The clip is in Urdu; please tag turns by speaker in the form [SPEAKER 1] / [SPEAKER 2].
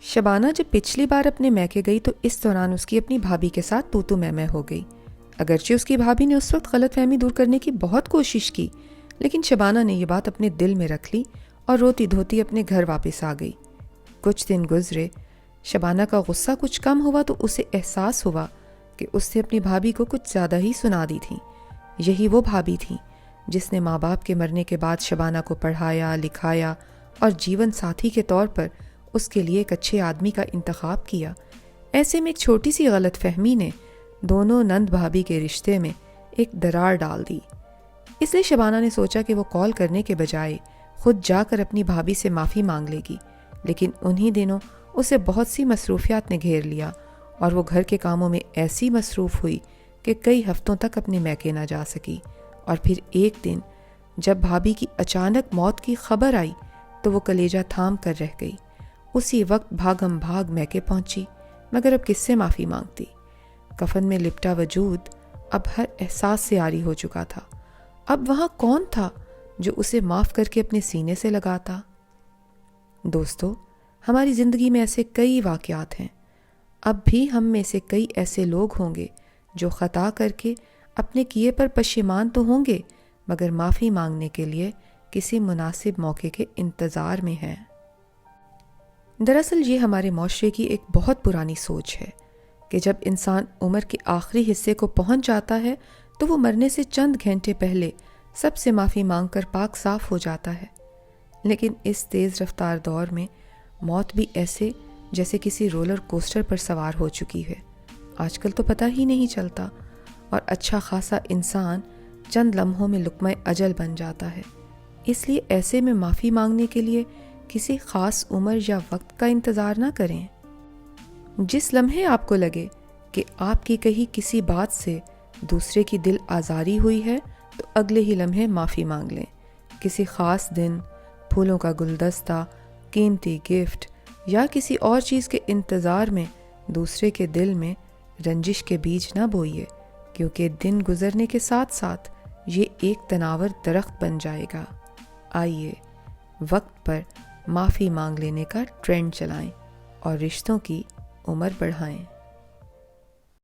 [SPEAKER 1] شبانہ جب پچھلی بار اپنے میکے گئی تو اس دوران اس کی اپنی بھابھی کے ساتھ تو تو میں ہو گئی۔ اگرچہ اس کی بھابھی نے اس وقت غلط فہمی دور کرنے کی بہت کوشش کی، لیکن شبانہ نے یہ بات اپنے دل میں رکھ لی اور روتی دھوتی اپنے گھر واپس آ گئی۔ کچھ دن گزرے، شبانہ کا غصہ کچھ کم ہوا تو اسے احساس ہوا کہ اس نے اپنی بھابھی کو کچھ زیادہ ہی سنا دی تھی۔ یہی وہ بھابھی تھی جس نے ماں باپ کے مرنے کے بعد شبانہ کو پڑھایا، لکھایا اور جیون ساتھی کے طور پر اس کے لیے ایک اچھے آدمی کا انتخاب کیا۔ ایسے میں ایک چھوٹی سی غلط فہمی نے دونوں نند بھابھی کے رشتے میں ایک درار ڈال دی۔ اس لیے شبانہ نے سوچا کہ وہ کال کرنے کے بجائے خود جا کر اپنی بھابھی سے معافی مانگ لے گی، لیکن انہی دنوں اسے بہت سی مصروفیات نے گھیر لیا اور وہ گھر کے کاموں میں ایسی مصروف ہوئی کہ کئی ہفتوں تک اپنے میکے نہ جا سکی۔ اور پھر ایک دن جب بھابھی کی اچانک موت کی خبر آئی تو وہ کلیجہ تھام کر رہ گئی۔ اسی وقت بھاگم بھاگ میکے پہنچی، مگر اب کس سے معافی مانگتی؟ کفن میں لپٹا وجود اب ہر احساس سے عاری ہو چکا تھا۔ اب وہاں کون تھا جو اسے معاف کر کے اپنے سینے سے لگاتا؟ دوستو، ہماری زندگی میں ایسے کئی واقعات ہیں۔ اب بھی ہم میں سے کئی ایسے لوگ ہوں گے جو خطا کر کے اپنے کیے پر پشیمان تو ہوں گے، مگر معافی مانگنے کے لیے کسی مناسب موقع کے انتظار میں ہیں۔ دراصل یہ ہمارے معاشرے کی ایک بہت پرانی سوچ ہے کہ جب انسان عمر کے آخری حصے کو پہنچ جاتا ہے تو وہ مرنے سے چند گھنٹے پہلے سب سے معافی مانگ کر پاک صاف ہو جاتا ہے۔ لیکن اس تیز رفتار دور میں موت بھی ایسے جیسے کسی رولر کوسٹر پر سوار ہو چکی ہے۔ آج کل تو پتہ ہی نہیں چلتا اور اچھا خاصا انسان چند لمحوں میں لقمہ اجل بن جاتا ہے۔ اس لیے ایسے میں معافی مانگنے کے لیے کسی خاص عمر یا وقت کا انتظار نہ کریں۔ جس لمحے آپ کو لگے کہ آپ کی کہی کسی بات سے دوسرے کی دل آزاری ہوئی ہے تو اگلے ہی لمحے معافی مانگ لیں۔ کسی خاص دن، پھولوں کا گلدستہ، قیمتی گفٹ یا کسی اور چیز کے انتظار میں دوسرے کے دل میں رنجش کے بیج نہ بوئیے، کیونکہ دن گزرنے کے ساتھ ساتھ یہ ایک تناور درخت بن جائے گا۔ آئیے وقت پر معافی مانگ لینے کا ٹرینڈ چلائیں اور رشتوں کی عمر بڑھائیں۔